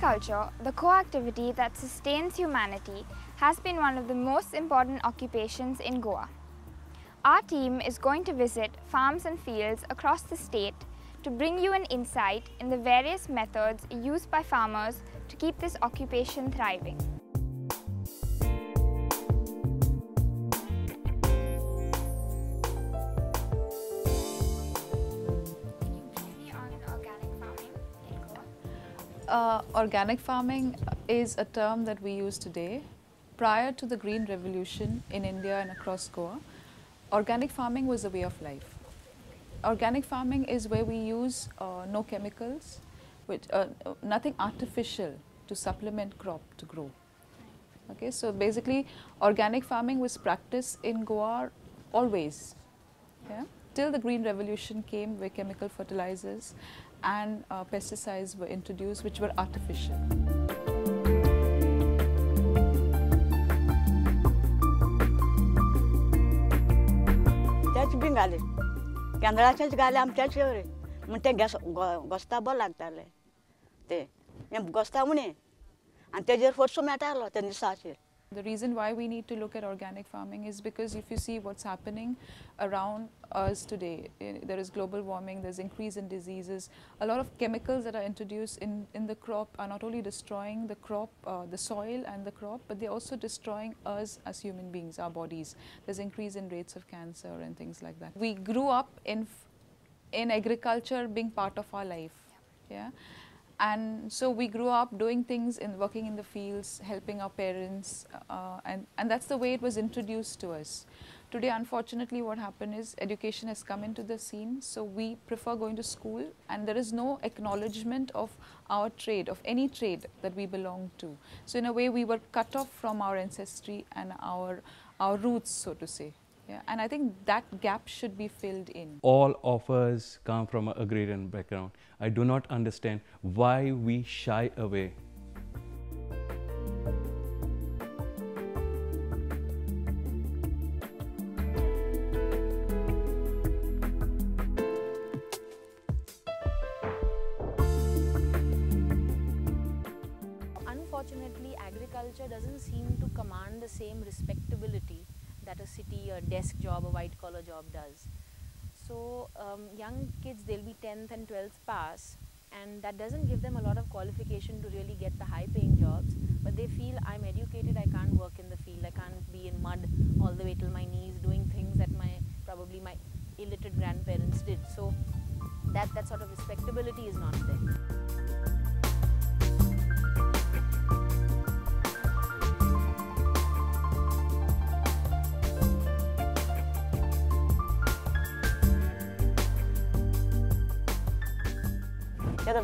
Agriculture, the co-activity that sustains humanity, has been one of the most important occupations in Goa. Our team is going to visit farms and fields across the state to bring you an insight in the various methods used by farmers to keep this occupation thriving. Organic farming is a term that we use today. Prior to the Green Revolution in India and across Goa, organic farming was a way of life. Organic farming is where we use no chemicals, nothing artificial to supplement crop to grow. Okay, so basically organic farming was practiced in Goa always, yeah? Till the Green Revolution came, where chemical fertilizers and pesticides were introduced, which were artificial. त्याच been घाले केंद्राचेच घाले आमच्याच रे म्हण ते गोस्ता बरो लागताले ते गोस्ता म्हणे आनी तेजेर फोर्सो मेळटालो ते दिसाचेर. The reason why we need to look at organic farming is because if you see what's happening around us today, there is global warming, there's increase in diseases. A lot of chemicals that are introduced in the crop are not only destroying the crop, the soil and the crop, but they're also destroying us as human beings, our bodies. There's increase in rates of cancer and things like that. We grew up in agriculture being part of our life, yeah. And so we grew up doing things working in the fields, helping our parents, and that's the way it was introduced to us. Today, unfortunately, what happened is education has come into the scene, so we prefer going to school, and there is no acknowledgement of our trade, of any trade that we belong to. So in a way, we were cut off from our ancestry and our roots, so to say. Yeah, and I think that gap should be filled in. All of us come from an agrarian background. I do not understand why we shy away. Unfortunately, agriculture doesn't seem to command the same respectability that a city, a desk job, a white collar job does. So young kids, they'll be 10th and 12th pass, and that doesn't give them a lot of qualification to really get the high paying jobs, but they feel I'm educated, I can't work in the field, I can't be in mud all the way till my knees doing things that probably my illiterate grandparents did. So that sort of respectability is not there.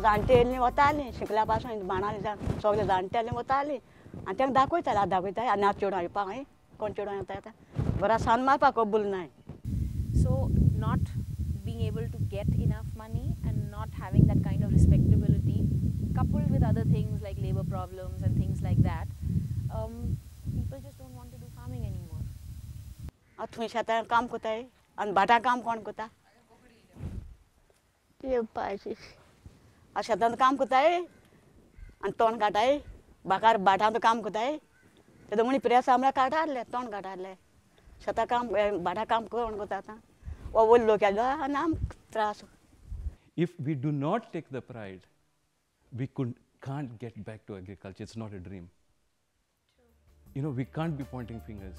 जाणटेली वताली शिकल्या पासून बाणाली सगळे जाणटेली वताली आनी तांकां दाखयताले आतां दाखयता आनी आतां चेडूं येवपाक कोण चेडूं येता येता बरा सान मारपाक कबूल नाय. So not being able to get enough money and not having that kind of respectability, coupled with other things like labor problems and things like that, people just don't want to do farming anymore. आतां तुमी शेतान काम कोताय आनी भाटां काम कोण कोता येवपाची शेतान काम कोताय आनी तोंड काटाय भाटां काम कोताय तेदो म्हणी प्रेस आमल्या काटारले तोंड काटारले शेतां काम भाटां काम कोण कोता आतां वो वल्लो केलो आनी आमकां त्रास. If we do not take the pride, we can't get back to agriculture. It's not a dream. You know, we can't be pointing fingers.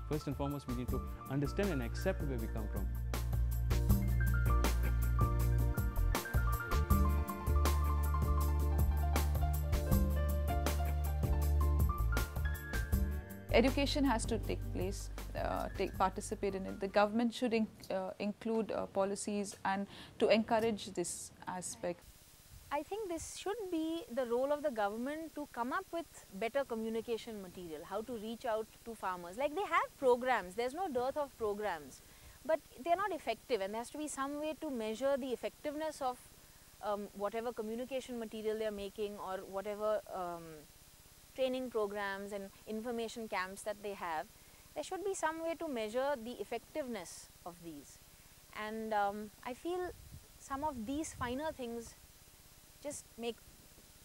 First and foremost, we need to understand and accept where we come from. Education has to take place, participate in it. The government should include policies and to encourage this aspect. I think this should be the role of the government to come up with better communication material, how to reach out to farmers. Like they have programs, there's no dearth of programs, but they're not effective, and there has to be some way to measure the effectiveness of whatever communication material they're making or whatever training programs and information camps that they have. There should be some way to measure the effectiveness of these, and I feel some of these finer things just make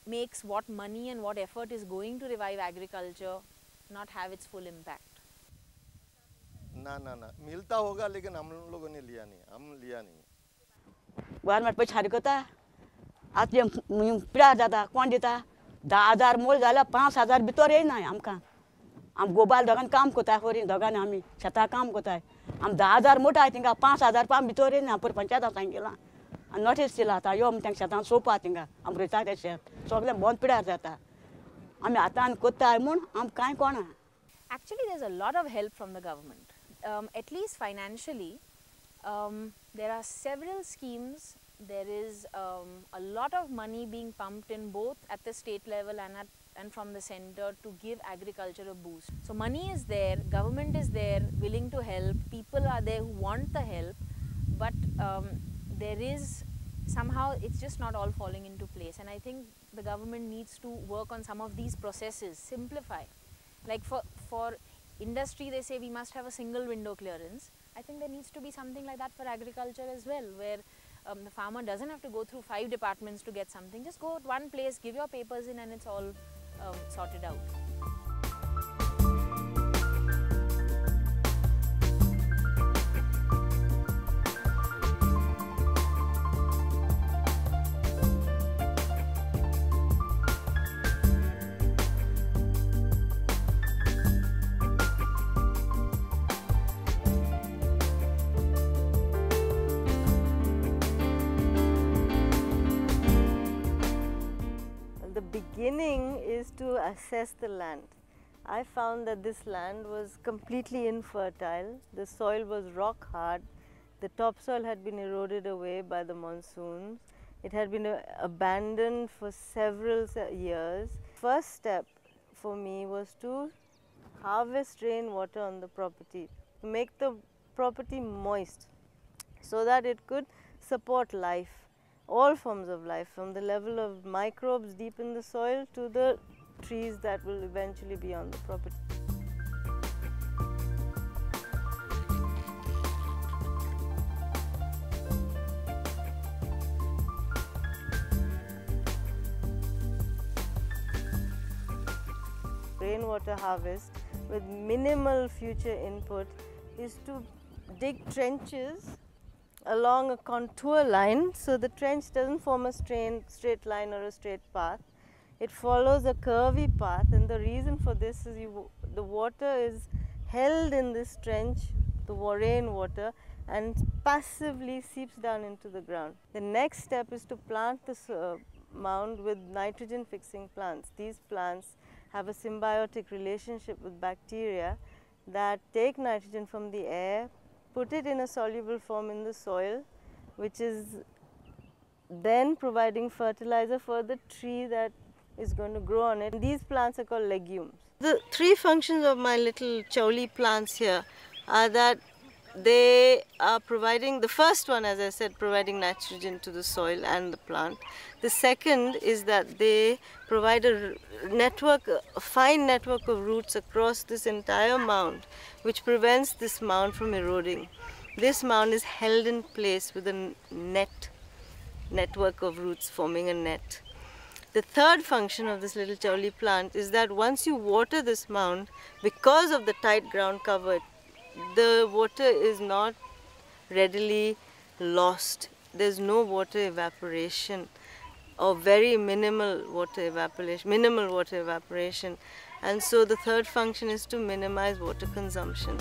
makes what money and what effort is going to revive agriculture not have its full impact? ना ना ना मिलता होगा लेकिन हम लोगों ने लिया नहीं, हम लिया नहीं. गव्हर्नमेंट पैसे हारी करता आता पिळा जाता कोण दिता 10,000 मोल झाला 5,000 भितर येयना आमकां आम गोबाल दोगांनी काम कोताय होरी दोगांनी आमी शेतां काम कोताय आम 10,000 मोटा थिंगा 5,000 पाम भितर येयना पर पंचायत सांगिला आनी नोटीस दिला आतां यो तेंका शेतां सोंपा थिंगा आम रोयता तें शेत सगळें बंद पिड्यार जाता आमी आतां कोत्ताय म्हूण आम कांय कोणा. Actually, there's a lot of help from the government, at least financially. There are several schemes. There is a lot of money being pumped in both at the state level and from the center to give agriculture a boost. So money is there, government is there, willing to help, people are there who want the help, but there is somehow it's just not all falling into place, and I think the government needs to work on some of these processes, simplify. Like for industry, they say we must have a single window clearance. I think there needs to be something like that for agriculture as well, where the farmer doesn't have to go through 5 departments to get something. Just go at one place, give your papers in, and it's all sorted out. Beginning is to assess the land. I found that this land was completely infertile. The soil was rock hard. The topsoil had been eroded away by the monsoons. It had been abandoned for several years. First step for me was to harvest rainwater on the property, to make the property moist so that it could support life. All forms of life, from the level of microbes deep in the soil to the trees that will eventually be on the property. Rainwater harvest with minimal future input is to dig trenches along a contour line, so the trench doesn't form a straight line or a straight path. It follows a curvy path, and the reason for this is the water is held in this trench, the rainwater, and passively seeps down into the ground. The next step is to plant this mound with nitrogen fixing plants. These plants have a symbiotic relationship with bacteria that take nitrogen from the air, put it in a soluble form in the soil, which is then providing fertilizer for the tree that is going to grow on it. These plants are called legumes. The 3 functions of my little chauli plants here are that they are providing, the first one, as I said, providing nitrogen to the soil and the plant. The second is that they provide a fine network of roots across this entire mound, which prevents this mound from eroding. This mound is held in place with a network of roots forming a net. The third function of this little chauli plant is that once you water this mound, because of the tight ground cover, the water is not readily lost. There's no water evaporation or very minimal water evaporation. And so the third function is to minimize water consumption.